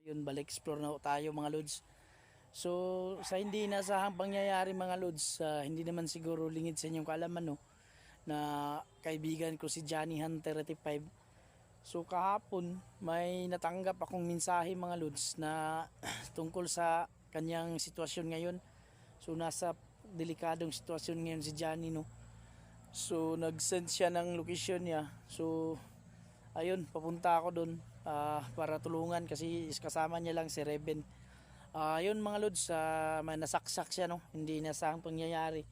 Yun, balik explore na ho tayo mga lods. So, sa hindi nasahang pangyayari mga lods, hindi naman siguro lingid sa inyong kaalaman no, na kaibigan ko si Johnny Hunter 35. So, kahapon may natanggap akong mensahe mga lods na tungkol sa kanyang sitwasyon ngayon. So, nasa delikadong sitwasyon ngayon si Johnny no. So, nag-send siya ng location niya. So, ayun, papunta ako doon para tulungan kasi kasama niya lang si Reven. Ayun mga lods, nasaksak siya no, hindi na sa pangyayari.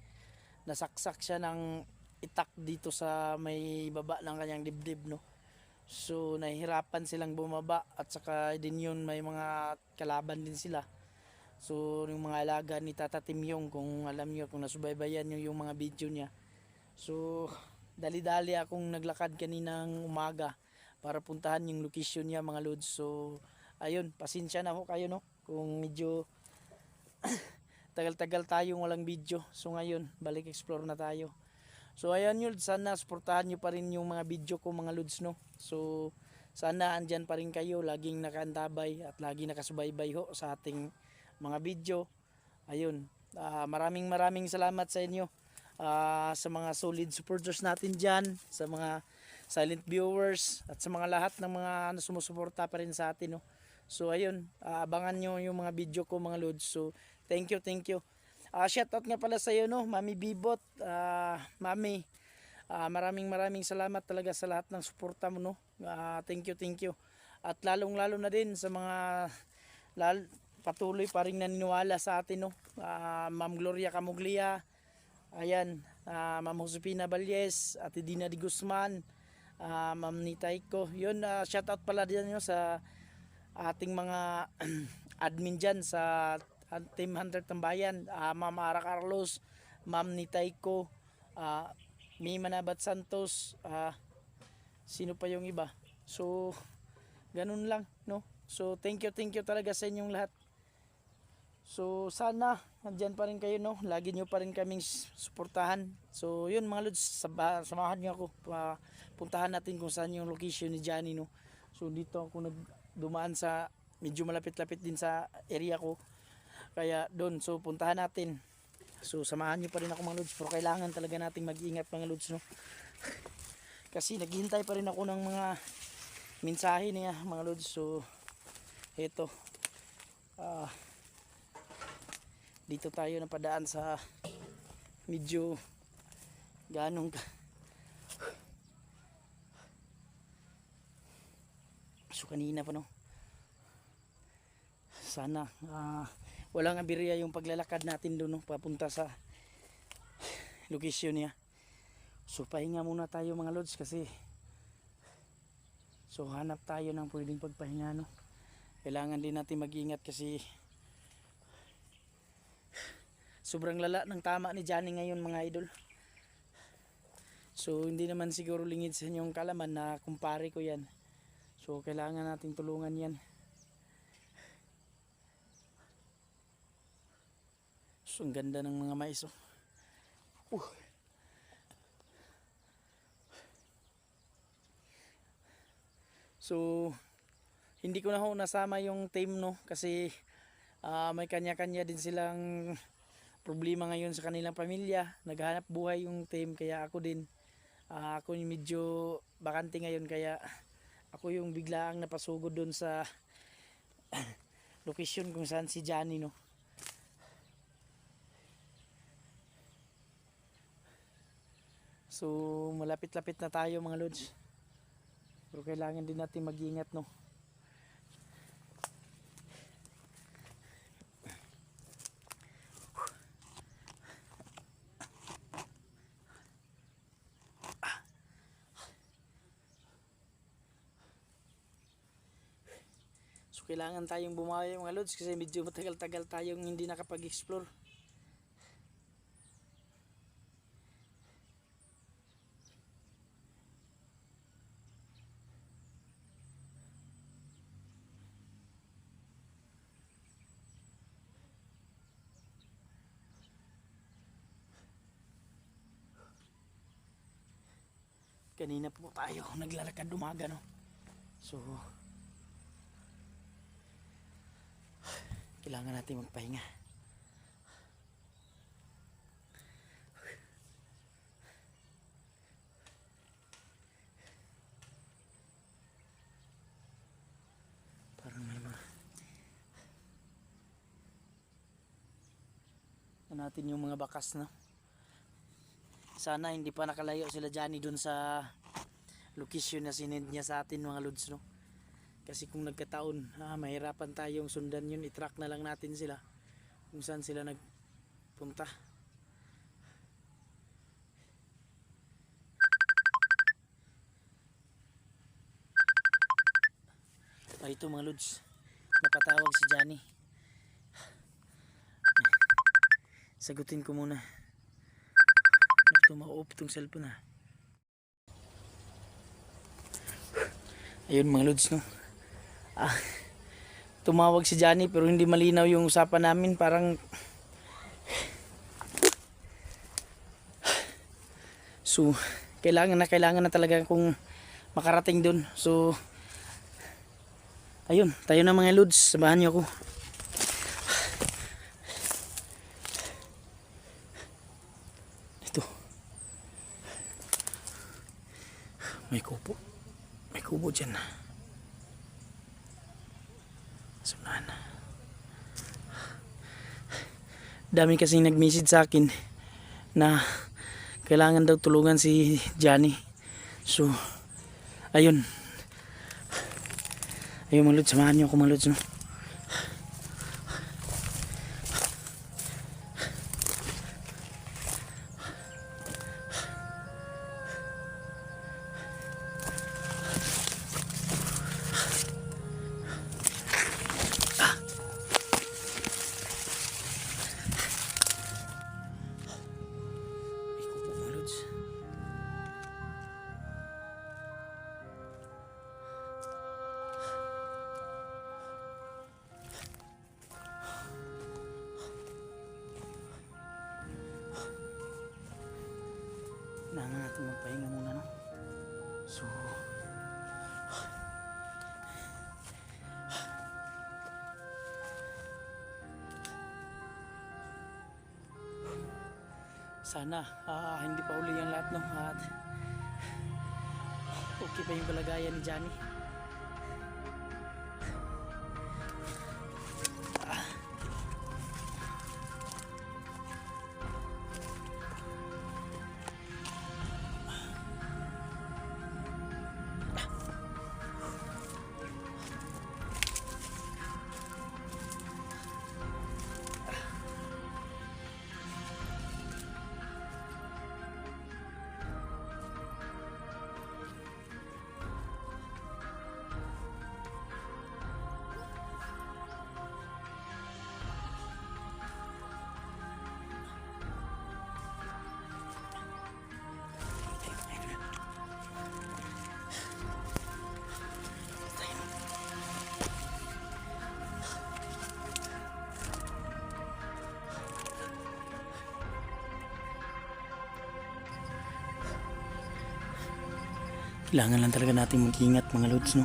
Nasaksak siya ng itak dito sa may baba ng kanyang dibdib no. So nahihirapan silang bumaba at saka din yun may mga kalaban din sila. So yung mga alaga ni Tata Timyong, kung alam niyo, kung nasubaybayan niyo yung mga video niya. So dali-dali akong naglakad kaninang umaga para puntahan yung location niya mga lods. So ayun, pasensya na ho kayo no kung medyo tagal-tagal tayong walang video. So ngayon, balik explore na tayo. So ayan yun, sana suportahan nyo pa rin yung mga video ko mga lods no. So sana andyan pa rin kayo, laging nakaantabay at laging nakasubaybay ho sa ating mga video. Ayun, maraming salamat sa inyo. Sa mga solid supporters natin dyan, sa mga silent viewers at sa mga lahat ng mga sumusuporta pa rin sa atin no. So ayun, abangan nyo yung mga video ko mga lods. So thank you. Shoutout nga pala sa iyo no, Mami Bibot, Mami. Maraming salamat talaga sa lahat ng suporta mo no. Thank you. At lalong-lalo na din sa mga patuloy pa rin naniniwala sa atin no. Ma'am Gloria Camuglia, ayan, Ma'am Josepina Balyes, Ate Dina Di Guzman, Ma'am Nitaiko. Yun, shoutout pala din no, sa ating mga admin dyan sa Team Hunter Tambayan, Ma'am Ara Carlos, Ma'am Nitaiko, May Manabat Santos, sino pa yung iba. So ganun lang no. So thank you talaga sa inyong lahat. So sana nandyan pa rin kayo no, lagi nyo pa rin kaming suportahan. So yun mga lods, samahan nyo ako, puntahan natin kung saan yung location ni Johnny no. So dito ako dumaan sa medyo malapit-lapit din sa area ko, kaya doon, so puntahan natin. So samahan nyo pa rin ako mga lods, pero kailangan talaga nating mag-ingat mga lods no, kasi naghihintay pa rin ako ng mga mensahe niya mga lods. So eto, dito tayo napadaan sa medyo ganong so kanina pa no. Sana walang aberya yung paglalakad natin doon no, papunta sa location niya. So pahinga muna tayo mga lods kasi so hanap tayo ng pwedeng pagpahinga no. Kailangan din natin mag-ingat kasi sobrang lala ng tama ni Johnny ngayon mga idol. So hindi naman siguro lingid sa inyong kalaman na kumpare ko yan. So kailangan nating tulungan yan. So ang ganda ng mga mais oh. So hindi ko na ho nasama yung team no, kasi may kanya-kanya din silang problema ngayon sa kanilang pamilya, naghahanap buhay yung team, kaya ako din ako yung medyo bakante ngayon, kaya ako yung biglaang napasugod doon sa location kung saan si Johnny no. So malapit-lapit na tayo mga lods, pero kailangan din natin mag-ingat no. So kailangan tayong bumawi mga lods kasi medyo matagal-tagal tayong hindi nakapag-explore. Kanina po tayo naglalakad umaga no. So Kailangan natin magpahinga. Parang may mga natin yung mga bakas na. Sana hindi pa nakalayo sila Johnny dun sa location na sinend niya sa atin mga lods, no? Kasi kung nagkataon mahirapan tayong sundan yun, i-track na lang natin sila kung saan sila nagpunta. Ito mga lods, napatawag si Johnny. Sagutin ko muna. Ito ma-off itong cellphone ha. Ayun mga lods, no? Tumawag si Johnny pero hindi malinaw yung usapan namin. Parang so kailangan na talaga kung makarating dun. So ayun, tayo na mga lods, samahan niyo ako. Ito. May kubo dyan. Sunahan. Dami kasing nag-message sa akin na kailangan daw tulungan si Johnny. So ayun. Ayun mga lods, samahan niyo ako mga lods, no? Kailangan natin magpahinga muna, no? So sana hindi pa uli yung lahat, no? At okay pa yung kalagayan ni Johnny. Kailangan lang talaga natin mag-ingat mga lods, no?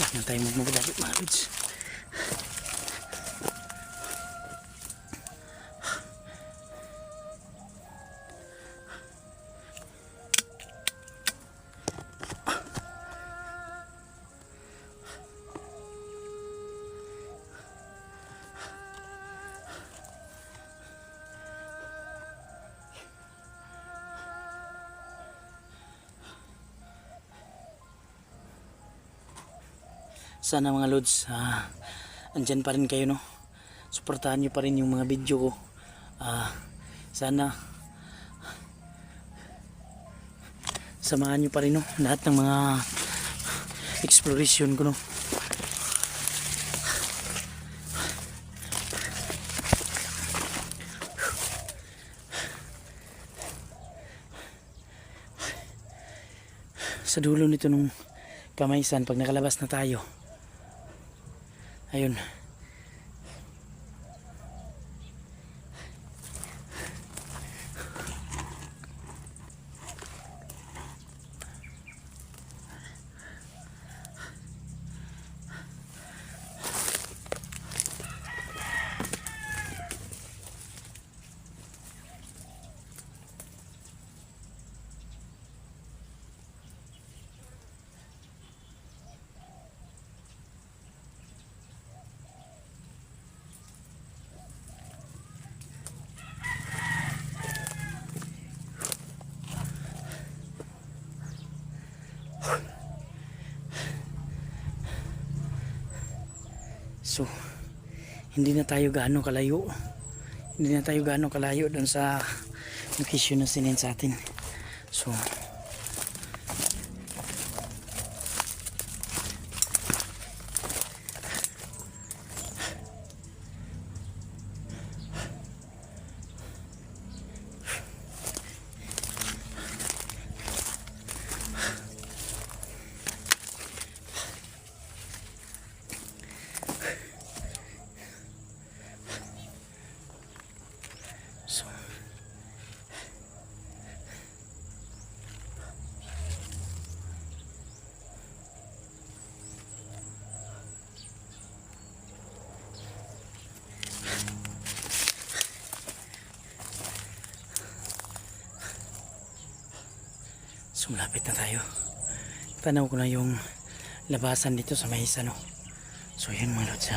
Huwag na tayo magmagadali mga lods. Sana mga lods, andyan pa rin kayo, no? Suportahan nyo pa rin yung mga video ko. Sana samahan nyo pa rin, no? Lahat ng mga exploration ko no. Sa dulo nito nung Kamaysan, pag nakalabas na tayo, ayun, so hindi na tayo gaano kalayo, doon sa location na sinend sa atin. So malapit na tayo. Tanaw ko na yung labasan dito sa Mahisa no. So yun mga lods,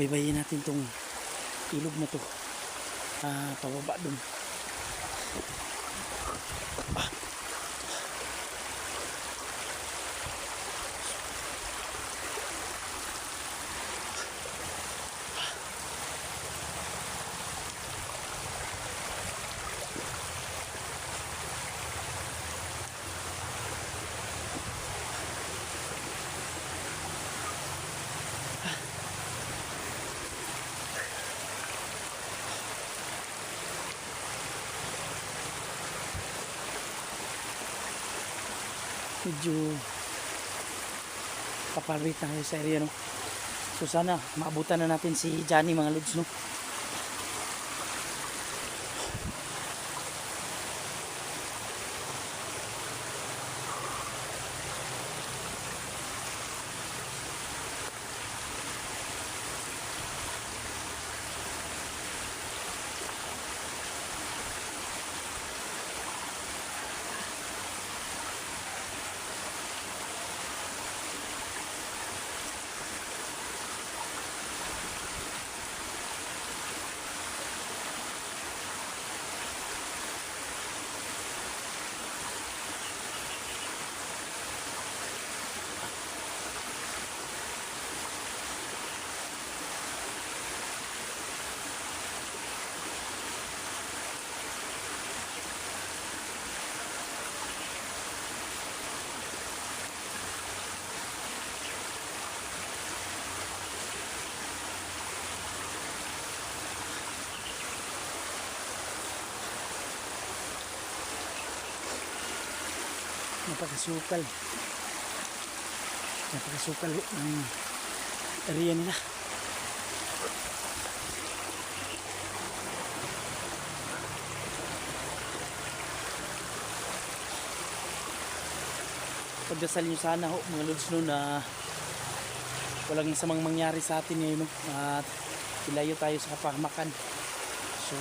baybayin natin tong ilog na to, pababa dun. Medyo papalit tayo sa area no. So sana maabutan na natin si Johnny mga lods no. Napakasukal ng area nila. Pagdasal nyo sana ho mga lods no, na walang masamang mangyari sa atin ngayon no, at ilayo tayo sa kapahamakan. So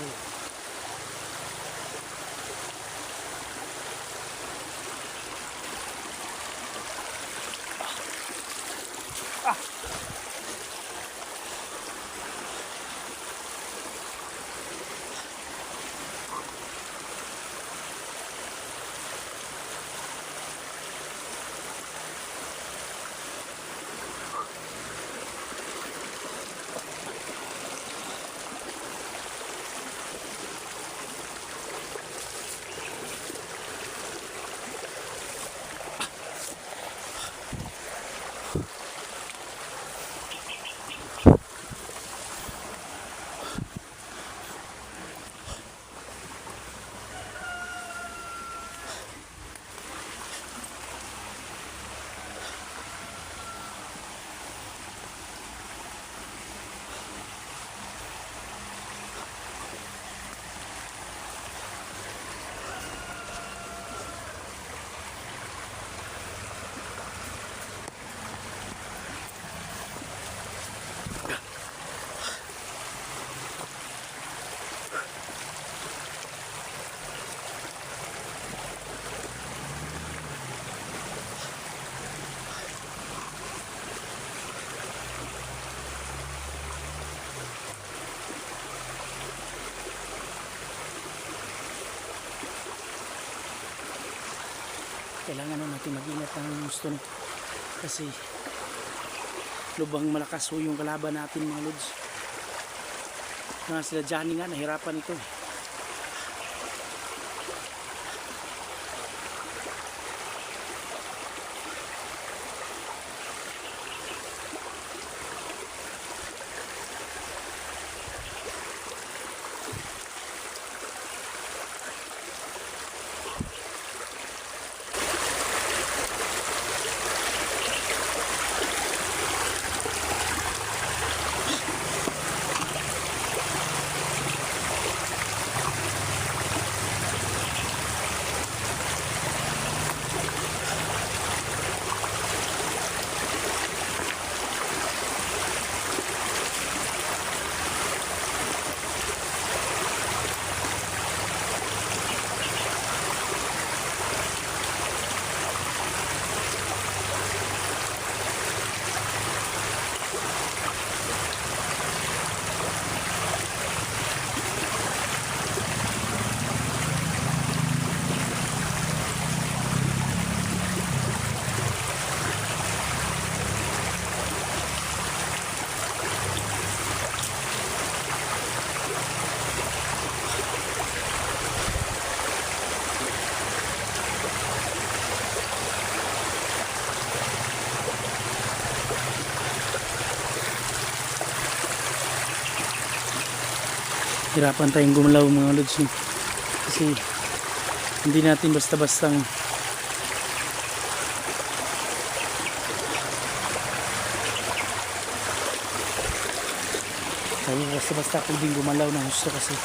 kailangan na natin mag-ingat ng gusto no? Kasi lubang malakas ho yung kalaban natin mga lods. Nga sila Johnny nga nahirapan ito eh. Hirapan tayong gumalaw mga lods no? Kasi hindi natin basta-bastang tayo basta-basta pwedeng gumalaw ng gusto kasi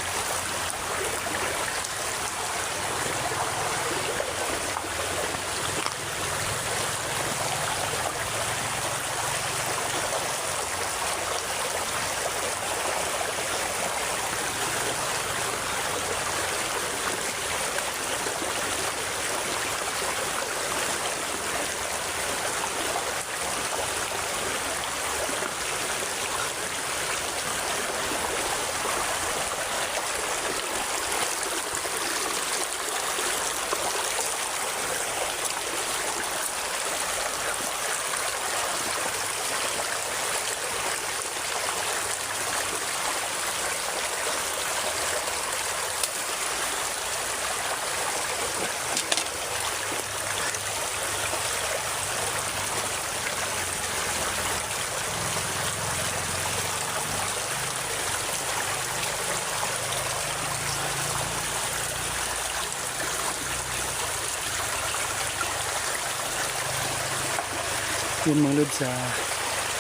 yun mga lods,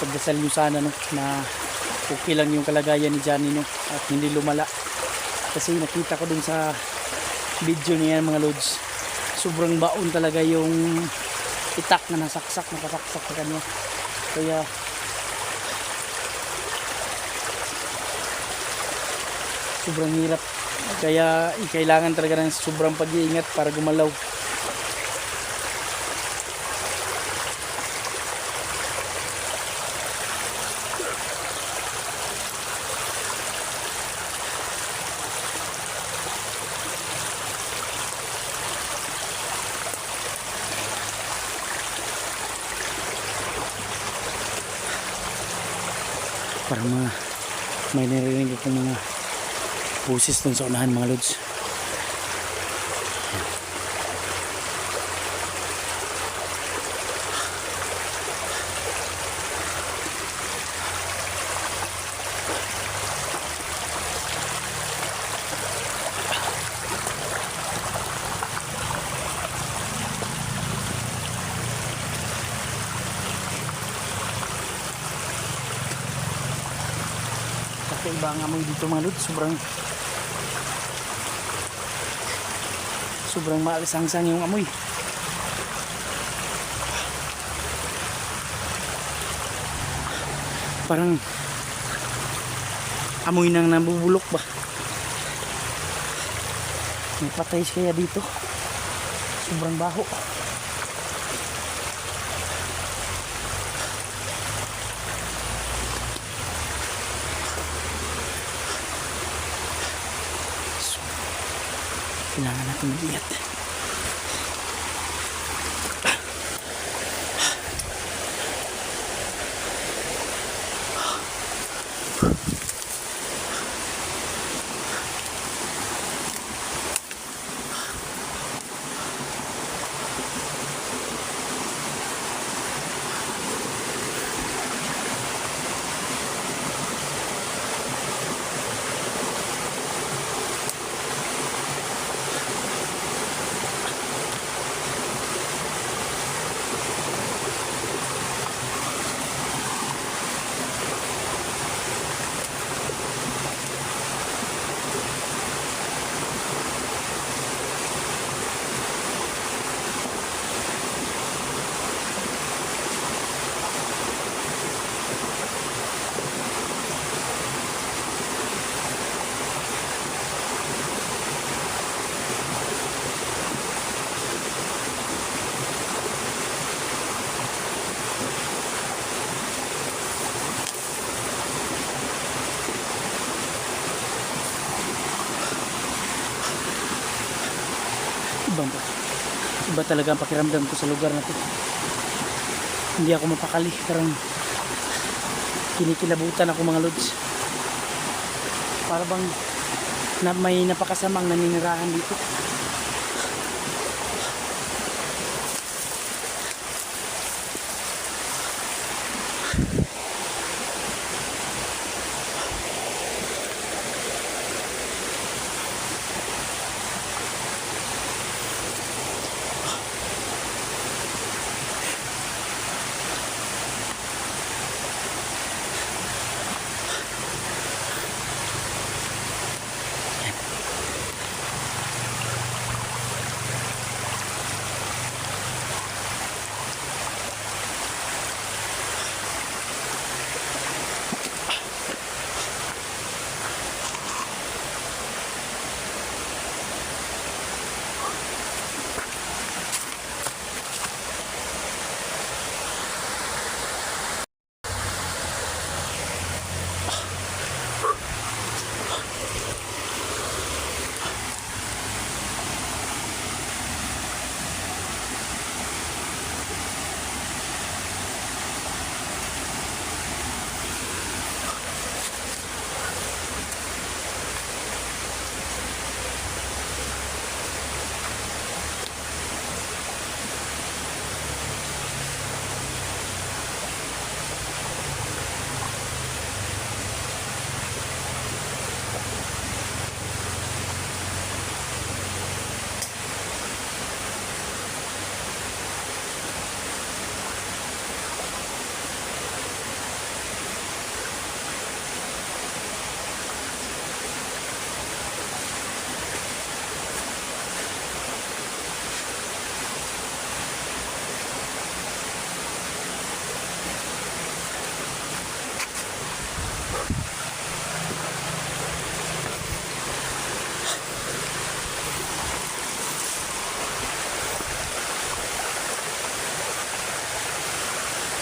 pagdasal nyo sana no, na okay lang yung kalagayan ni Johnny no, at hindi lumala kasi nakita ko dun sa video niya mga lods, sobrang baon talaga yung itak na nasaksak, nakasaksak sa kanya, kaya sobrang hirap, kaya kailangan talaga ng sobrang pag-iingat para gumalaw. Para may narinig akong mga busis dun sa unahan mga lods. Kakaiba ang amoy dito mga lods, sobrang maalisangsang yung amoy. Parang amoy nang nabubulok ba, may patay kaya dito, sobrang baho. Kailangan natin mag-ingat. Iba talaga ang pakiramdam ko sa lugar na to. Hindi ako mapakali, parang kinikilabutan ako mga lods. Para bang may napakasamang naninirahan dito.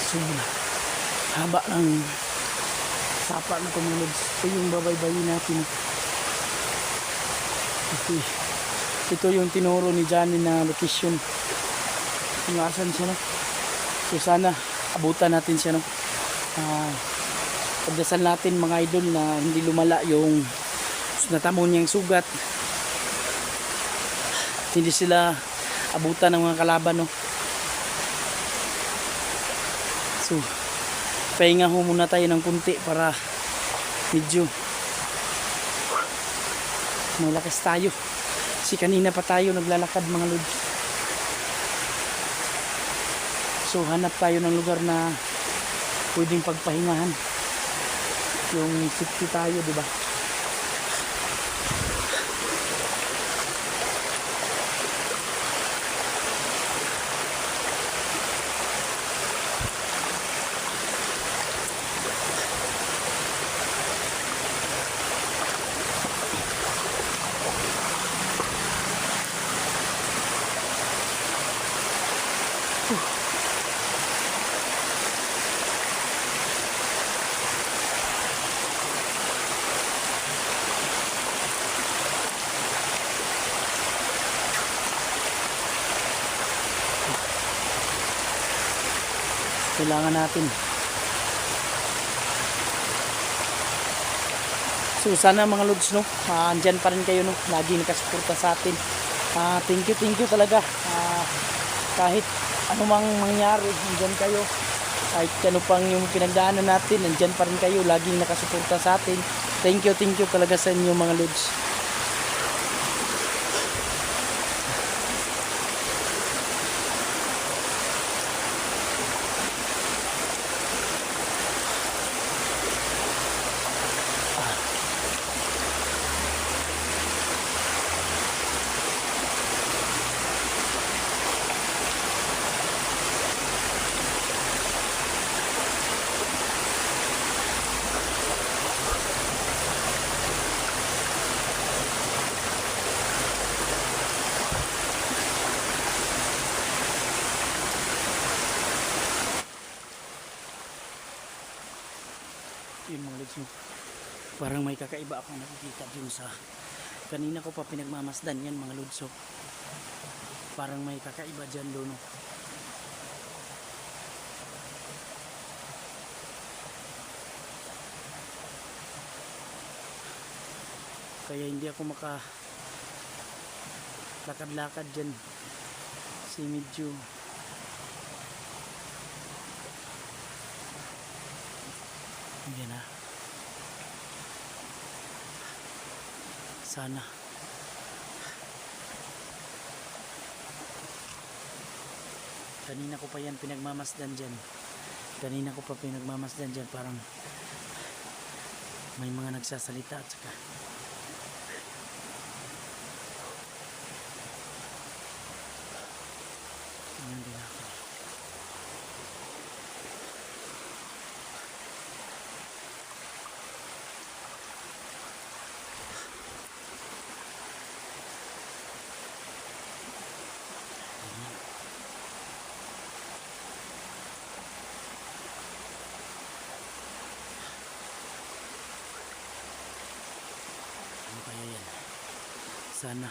So, haba ng sapa na ito mga lods. Ito yung babaybayin natin. Okay. Ito yung tinuro ni Johnny na location. Kung asan siya, no? So, sana abutan natin siya, no? Pagdasal natin mga idol na hindi lumala yung natamo niyang sugat. Hindi sila abutan ng mga kalaban, no? So, pahinga ho muna tayo ng kunti para medyo malakas tayo. Kasi kanina pa tayo naglalakad mga lods. So, hanap tayo ng lugar na pwedeng pagpahingahan. Yung safety tayo, di ba? Kailangan natin. So sana mga lods, no, andyan pa rin kayo, no, lagi nakasuporta sa atin. Thank you talaga. Kahit anumang mangyari, andyan kayo. Kahit ano pang yung pinagdaanan natin, andyan pa rin kayo, laging nakasuporta sa atin. Thank you talaga sa inyo mga lods. Yun mga lods, no, parang may kakaiba akong nakikita dun sa kanina ko pa pinagmamasdan yan mga lods. So Parang may kakaiba dyan doon. Kaya hindi ako lakad-lakad dyan. Kasi medyo yan na. Sana kanina ko pa yan pinagmamasdan dyan. Parang may mga nagsasalita at saka yan din ako. Ano kaya yan? Sana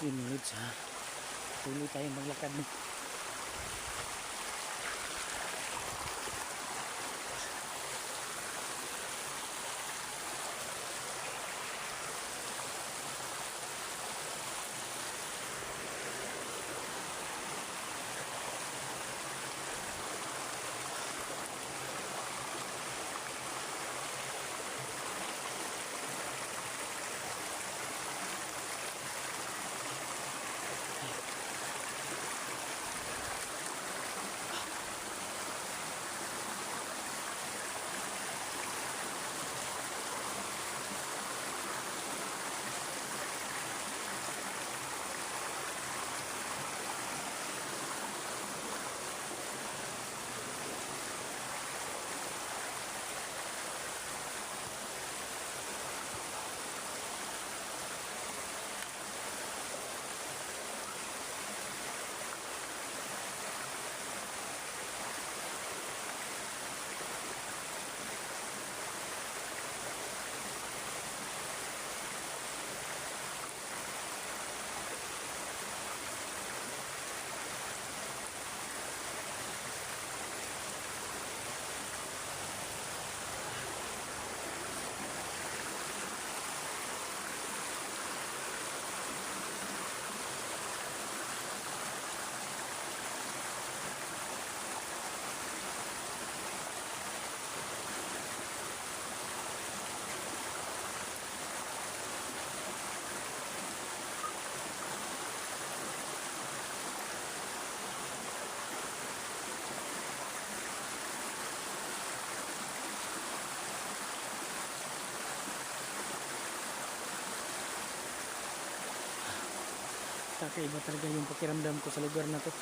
yun ulit ha. Tuloy tayong maglakad na. Kakaiba talaga yung pakiramdam ko sa lugar na to.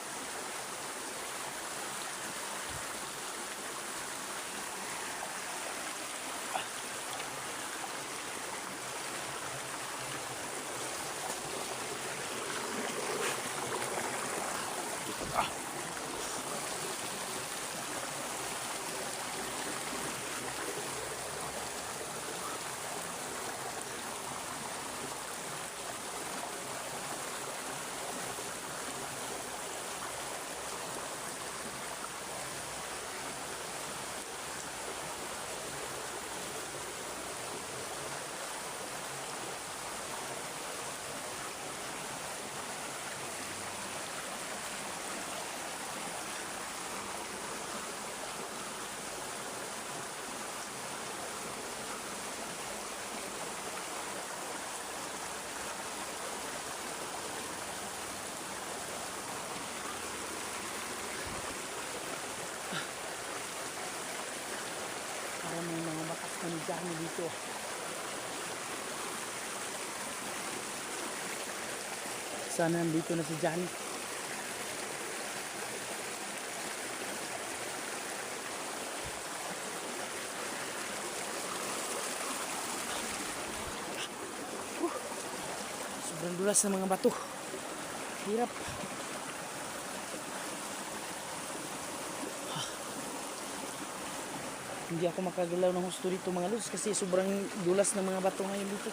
Ang dami dito. Sana nandito na si Johnny. Sobrang dulas ng mga bato. Hirap. Hindi ako makagalaw ng husto dito mga lods kasi sobrang dulas ng mga bato ngayon dito.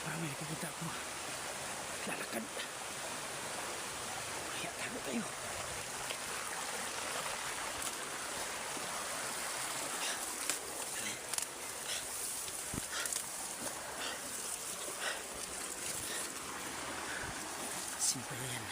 Parang may nakikita ko. Lalakad. Kaya tago tayo. Sino pa yan?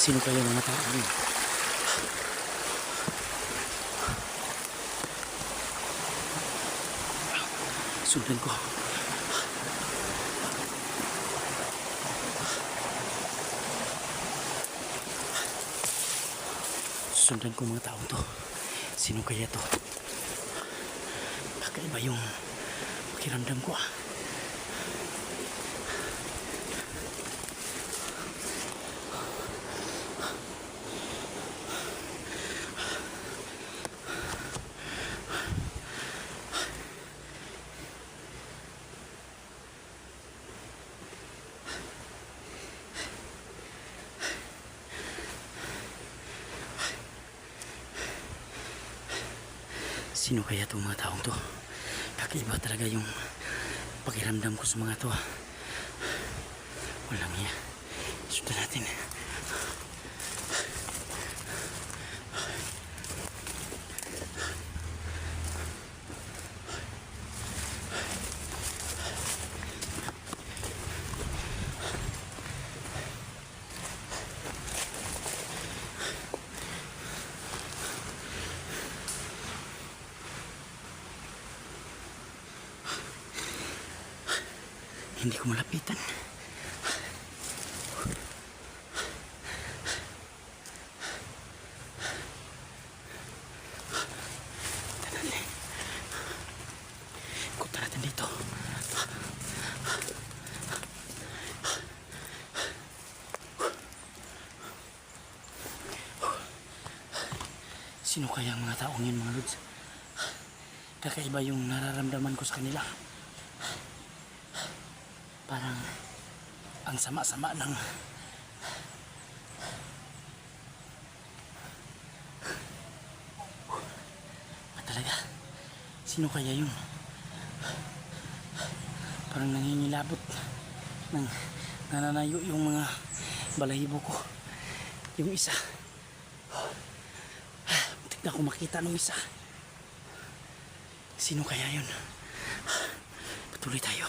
Sino kayo mga tao? Sundan ko. Sundan ko mga tao to. Sino kaya to? Kakaiba yung pakiramdam ko ah. Sino kaya itong mga taong to? Kakaiba talaga yung pakiramdam ko sa mga to. Walang iya. Sundan natin. Hindi ko malapitan. Tanali. Ikutan natin dito. Sino kaya ang mga taong yun, mga lods? Kakaiba yung nararamdaman ko sa kanila. Parang ang sama-sama ng talaga. Sino kaya yun? Parang nangingilabot ng nananayo yung mga balahibo ko. Yung isa, muntik na ako makita nung isa. Sino kaya yun? Patuloy tayo.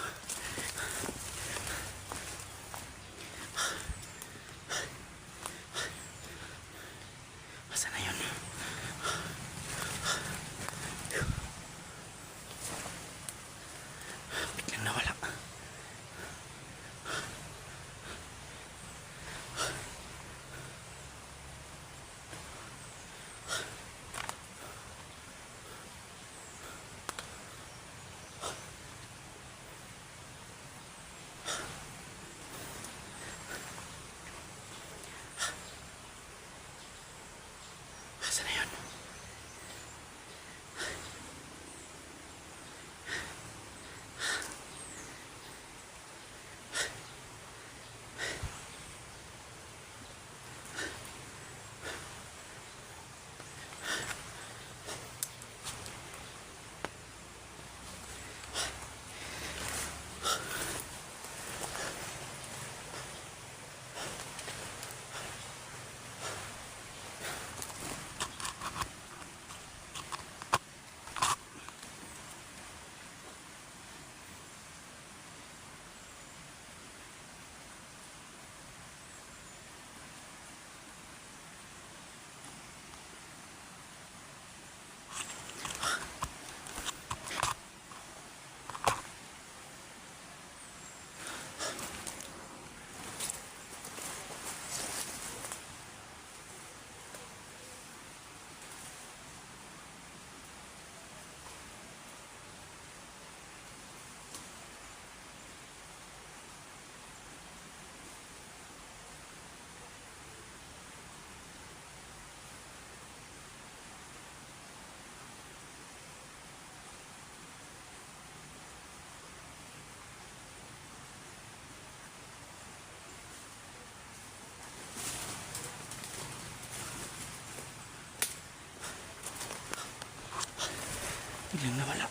Asa na yun? Biglang nawala. Asa na yun? Biglang nawala.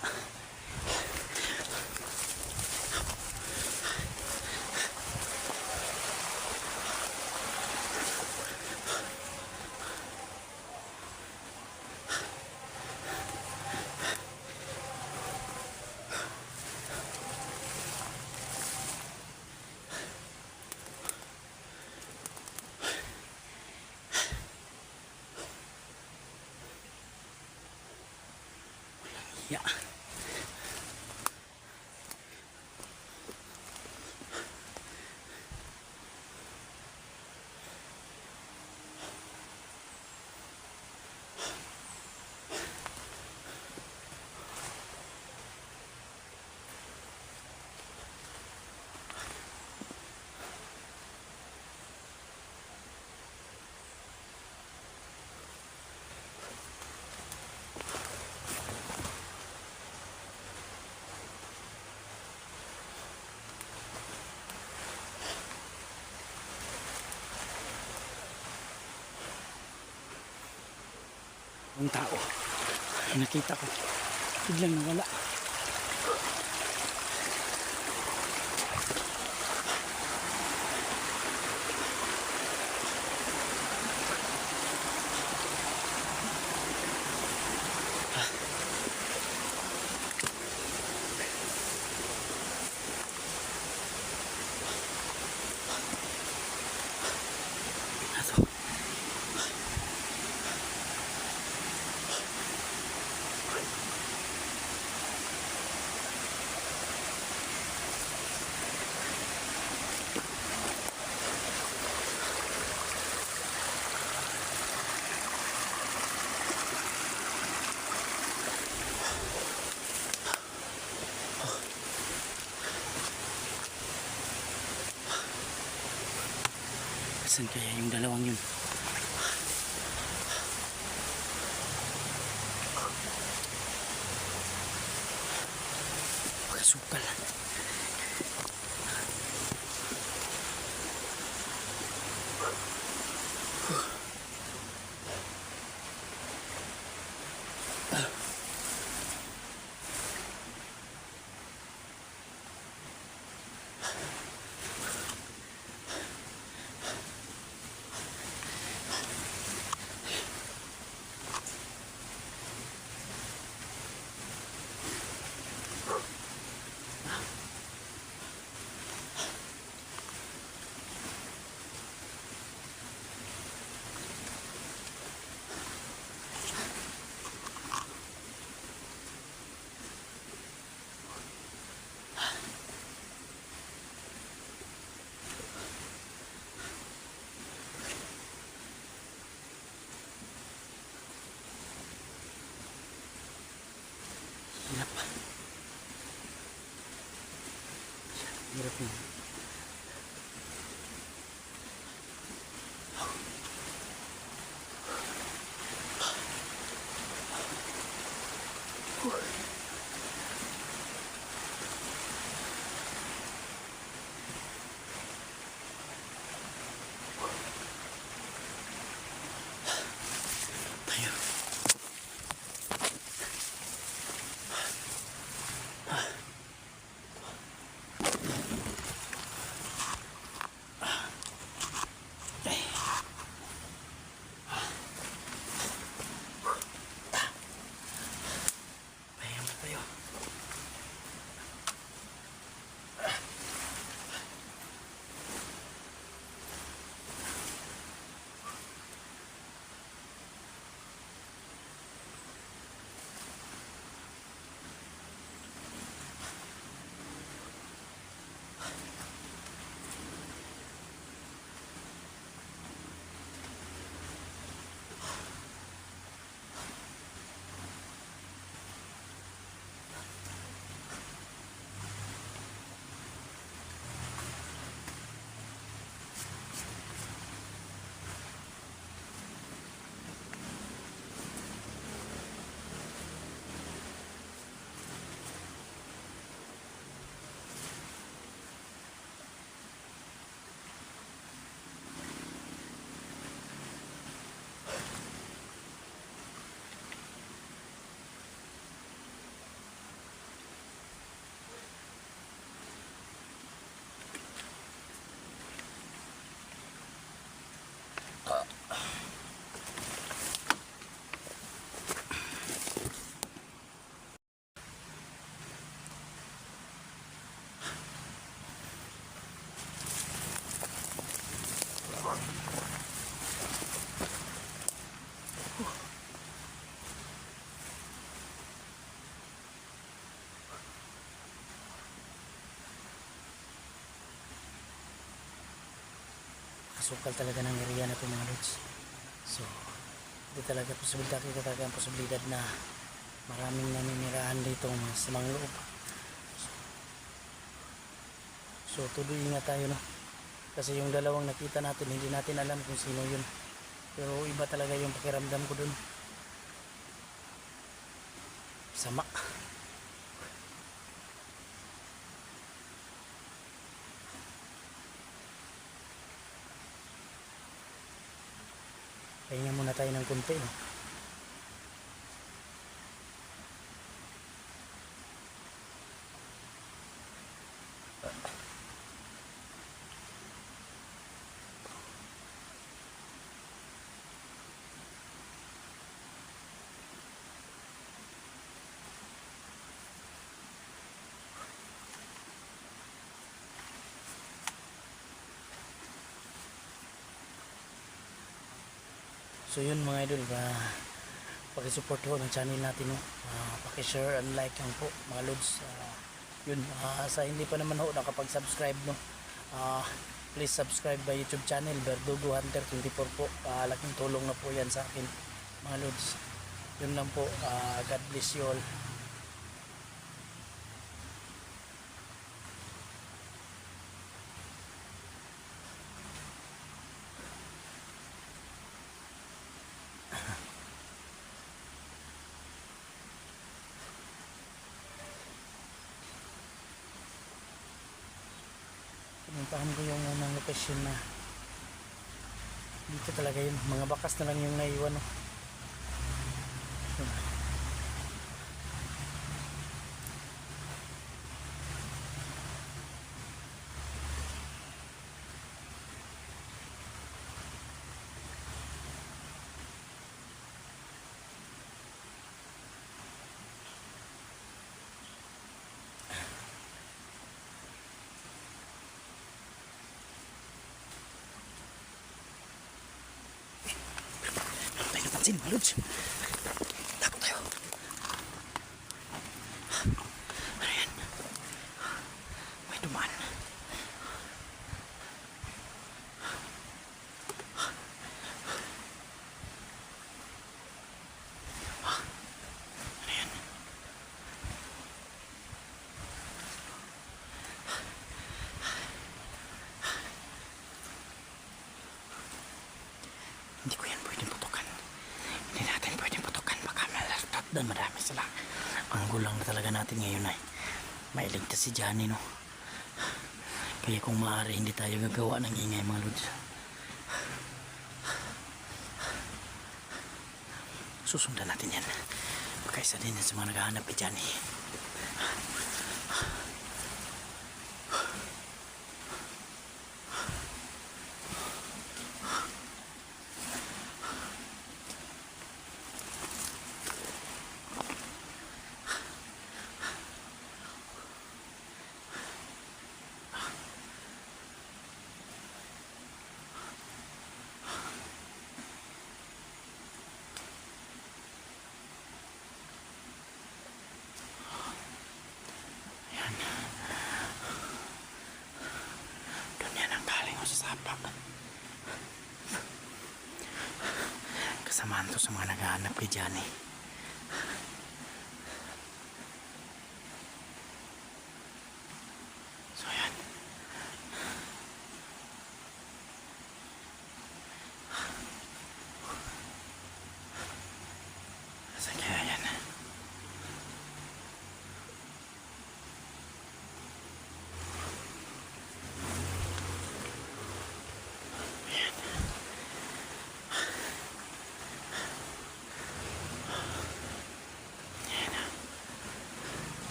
Ya. Ang tao ay nakita ko biglang nawala. Ato. Saan kaya yung dalawang yun? Hirap na. Tayo. Tayo. Sukal talaga ng area na ito mga lods. So hindi talaga posibilidad, kita talaga ang posibilidad na maraming naninirahan dito sa mga loob. So tuloy ingat tayo, no, kasi yung dalawang nakita natin hindi natin alam kung sino yun, pero iba talaga yung pakiramdam ko dun. Sama. Pahinga muna tayo ng konti, no? So yun mga idol, pakisupport ho ng channel natin, no? Pakishare and like lang po mga lods. Yun, sa hindi pa naman ho nakapag-subscribe, no, please subscribe by YouTube channel Verdugo Hunter 24 po. Laking tulong na po yan sa akin mga lods. Yun lang po. God bless you all. Pinuntahan ko yung unang location na dito talaga yun. Mga bakas na lang yung naiwan, no? Sin, maluds. Takot tayo. Ano yan? May dumaan. Ano yan? Hindi ko yan pwedeng putukan. Hindi natin pwedeng putukan. Baka malartat dan madami sila. Ang gulang na talaga natin ngayon ay mailigtas si Johnny, no? Kaya kung maaari hindi tayo gagawa ng ingay, mga lods. Susundan natin yan. Baka isa din sa mga naghahanap ni Johnny. Kasamaan to sa mga naghahanap kay Johnny. So yan. Saan kaya yan?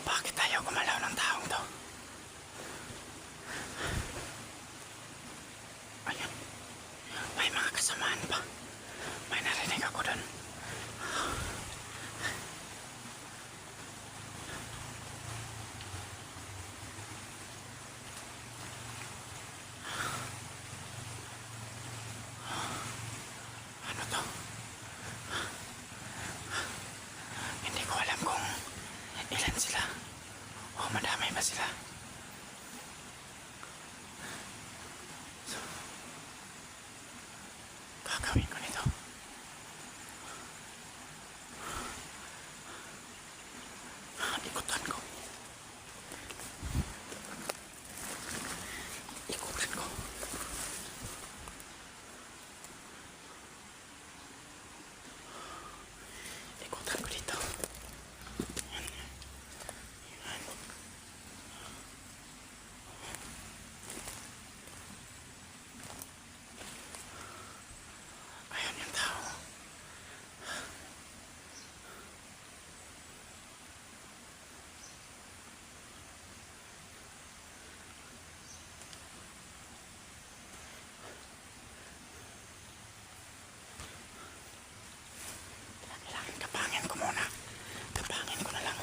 Bakit tayo gumalaw ng taong to? Ayun. May mga kasamaan pa. May narinig ako dun. Ano to? Hindi ko alam kung ilan sila o madami ba sila. So, gagawin ko nito. Ikutan ko. Ikutan ko. Ikutan ko dito. Ayun yung tao. Kailangan kapangin ko muna. Kapangin ko na lang.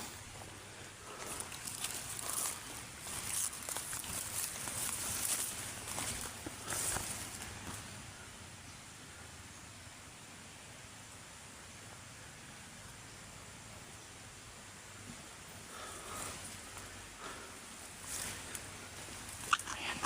Ayan.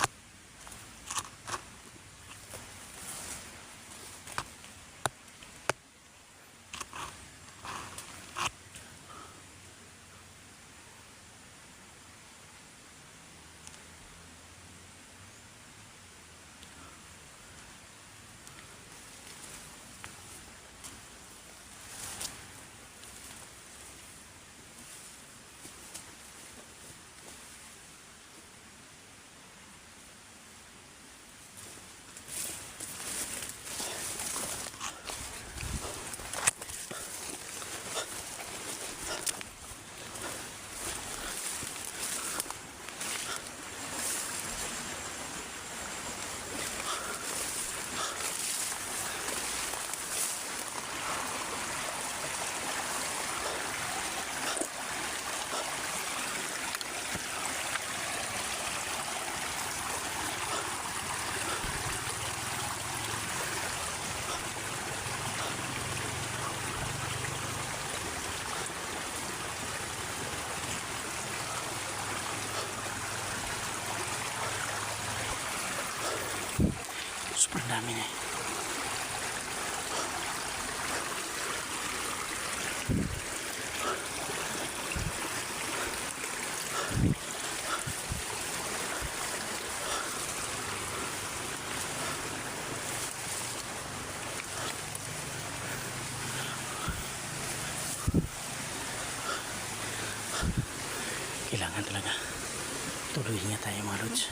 Sobrang dami na eh. So ingat tayo mga lods.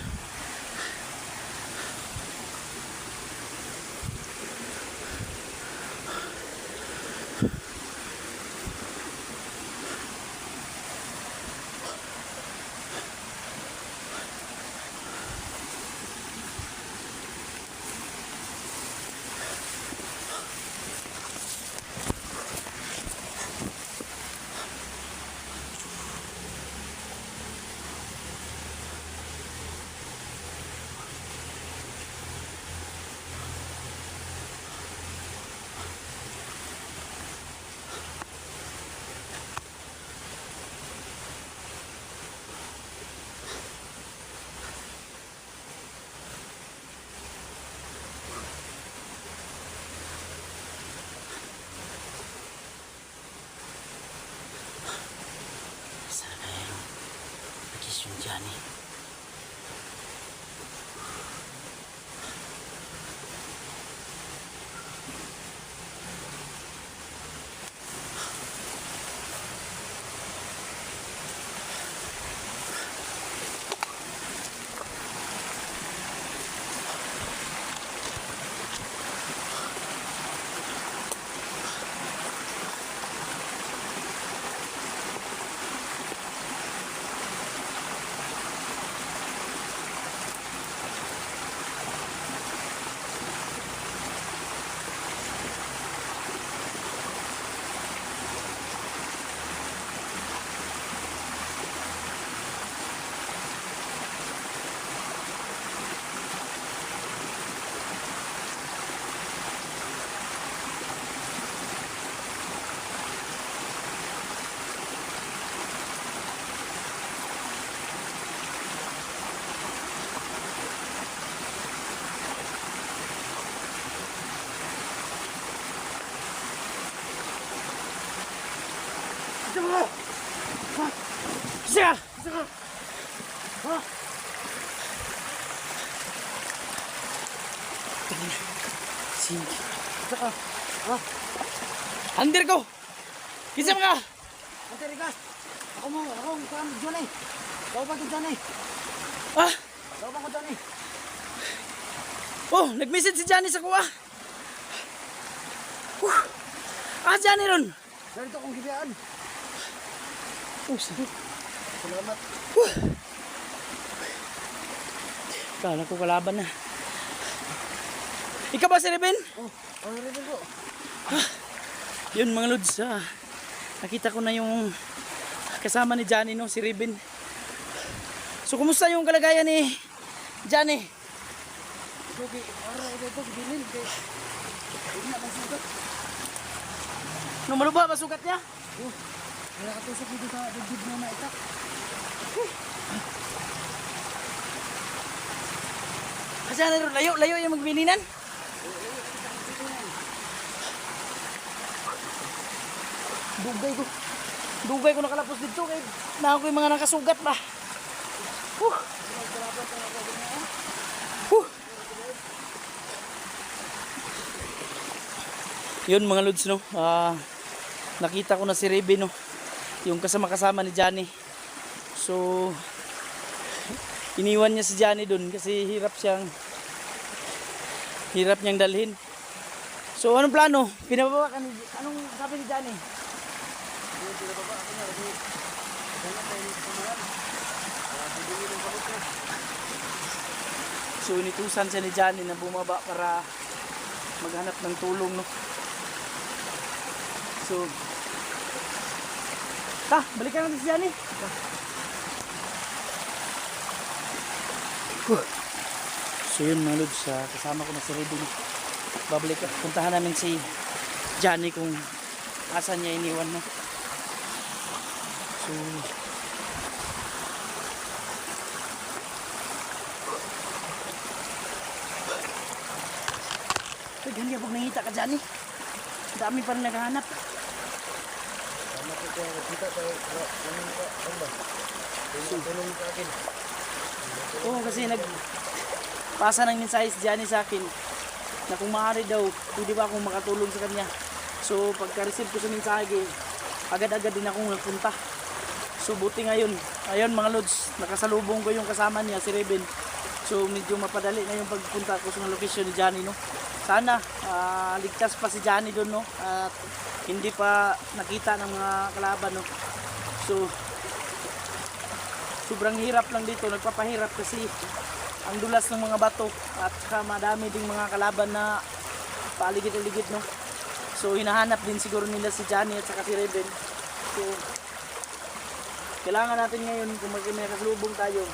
Yung Johnny. Siya! Sige. Andir ko! Kisa mga! Andir ka! Ako kuhaan mo dyan eh. Gawa pa ko dyan eh. Ah! Gawa pa ko dyan eh. Oh! Nag-message si Johnny sa kuha! Ah! Johnny ron! Ganito kong gibiyaan. Oh! Sige. Salamat. Kala ko kalaban na. Ikaw ba si Ruben? Oh, ang rin ko. Yun mga lods, nakita ko na yung kasama ni Johnny, no, si Ruben. So kumusta yung kalagayan ni Johnny? Okay, ito bilin kay. Hindi na masugat. No, maluba ba sugat niya? Oh, wala ka tusok dito sa dibdib mo na itak. Kasi ano, layo yung magbininan. Dugay ko nakalapos dito kay na ako yung mga nakasugat ba. Yun mga lods, no. Nakita ko na si Rebe, no. Yung kasama-kasama ni Johnny. So iniwan niya si Johnny dun kasi hirap niyang dalhin. So anong plano? Pinababa ka ni, anong sabi ni Johnny? Pinababa ako na kasi wala tayo ng kasamahan. Bibili ng kabot ko. So initusan siya ni Johnny na bumaba para maghanap ng tulong, no. So balikan natin si Johnny. So yun mga lods, kasama ko na si Reddy. Puntahan namin si Johnny kung asan niya iniwan, no. So ganyan pag nakita ka, Johnny. Dami pa rin naghahanap. Tama ko kaya kita tayo. Tulong ka akin. Oo, kasi nagpasa ng mensahe si Johnny sa akin na kung maaari daw, pwede ba akong makatulong sa kanya. So pagka-receive ko sa mensahe, agad-agad din akong nagpunta. So buti ngayon, ayun mga lods, nakasalubong ko yung kasama niya, si Reben. So medyo mapadali na yung pagpunta ko sa location ni Johnny, no. Sana ligtas pa si Johnny doon, no. At hindi pa nakita ng mga kalaban, no. So sobrang hirap lang dito, nagpapahirap kasi ang dulas ng mga bato at saka madami ding mga kalaban na paaligid-aligid, no. So hinahanap din siguro nila si Johnny at saka si Reben. So kailangan natin ngayon kung may kasalubong tayo,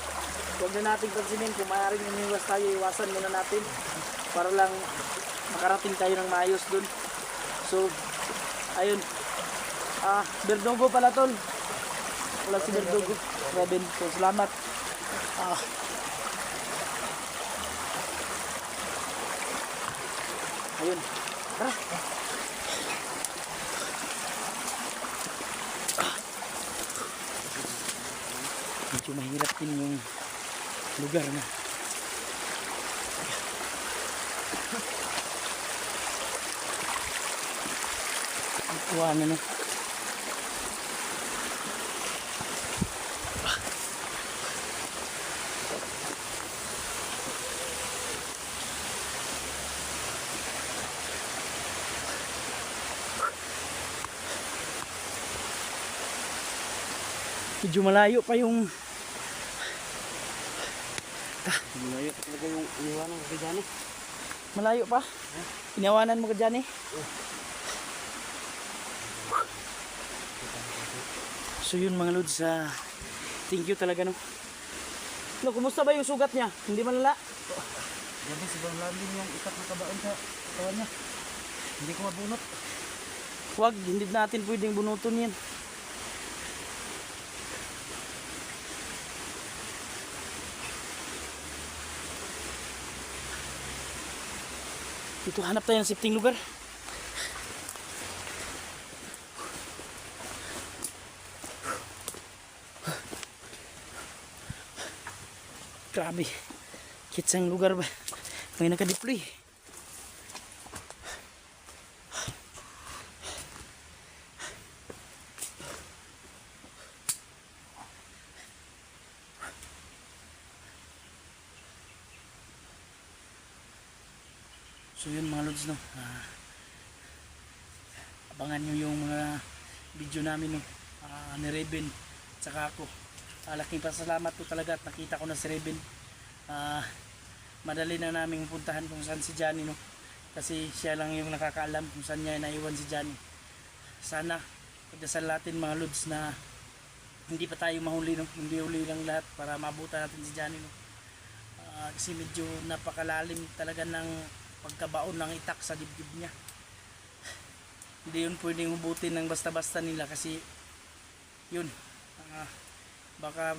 huwag na natin pansinin kung maaaring umiwas tayo, iwasan muna natin para lang makarating tayo ng maayos dun. So ayun, Berdugo pala tol, wala si Berdugo, Reben. So salamat. Ayun, tara. Medyo mahirap din yung lugar na. Kuha na, no. Medyo malayo pa yung Malayo pa talaga yung iniwanan ko kay Johnny. malayo pa. Inawanan mo ka dyan, eh. So yun mga lods, thank you talaga, no. No, kumusta ba yung sugat niya? Hindi malala? Grabe, sobrang lalim yung ikat na kabaon sa katawan niya. Hindi ko mabunot. Huwag, hindi natin pwedeng bunutin yan. Dito hanap tayo ng safety lugar. Grabe. Kitsang lugar ba? May nakadeploy. So yun mga lods, no. Abangan nyo yung mga video namin, no. Ni Reben at saka ako. Laking pasalamat ko talaga at nakita ko na si Reben. Madali na naming puntahan kung saan si Johnny, no. Kasi siya lang yung nakakaalam kung saan niya naiwan si Johnny. Sana pagdasal natin mga lods na hindi pa tayo mahuli, no. Hindi huli lang lahat para mabutan natin si Johnny, no. Kasi medyo napakalalim talaga ng pagkabaon ng itak sa dibdib niya. Hindi yun pwedeng hubutin ng basta-basta nila kasi yun, baka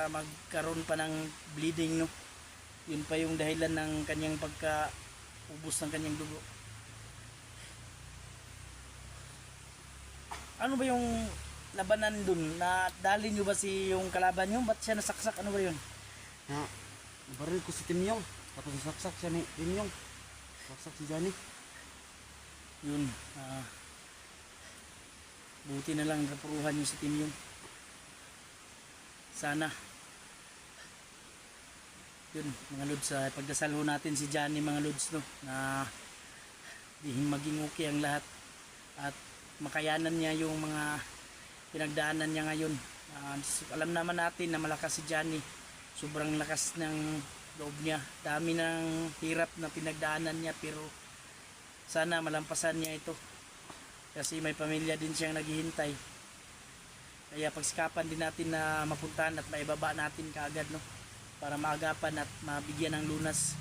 magkaroon pa ng bleeding, no. Yun pa yung dahilan ng kanyang pagkaubos ng kanyang dugo. Ano ba yung labanan dun? Nadali nyo ba si yung kalaban nyo? Ba't siya nasaksak? Ano ba yun? Baril ko si Timyong. Tapos nasaksak siya ni Timyong. Saksak si Johnny. Yun, buti na lang napuruhan nyo si Timyong. Sana yun mga lods, pagdasal ho natin si Johnny mga lods, no, na maging okay ang lahat at makayanan niya yung mga pinagdaanan niya ngayon. Alam naman natin na malakas si Johnny, sobrang lakas ng loob niya, dami ng hirap na pinagdaanan niya, pero sana malampasan niya ito kasi may pamilya din siyang naghihintay. Kaya pagsikapan din natin na mapuntahan at maibaba natin kaagad, no, para maagapan at mabigyan ng lunas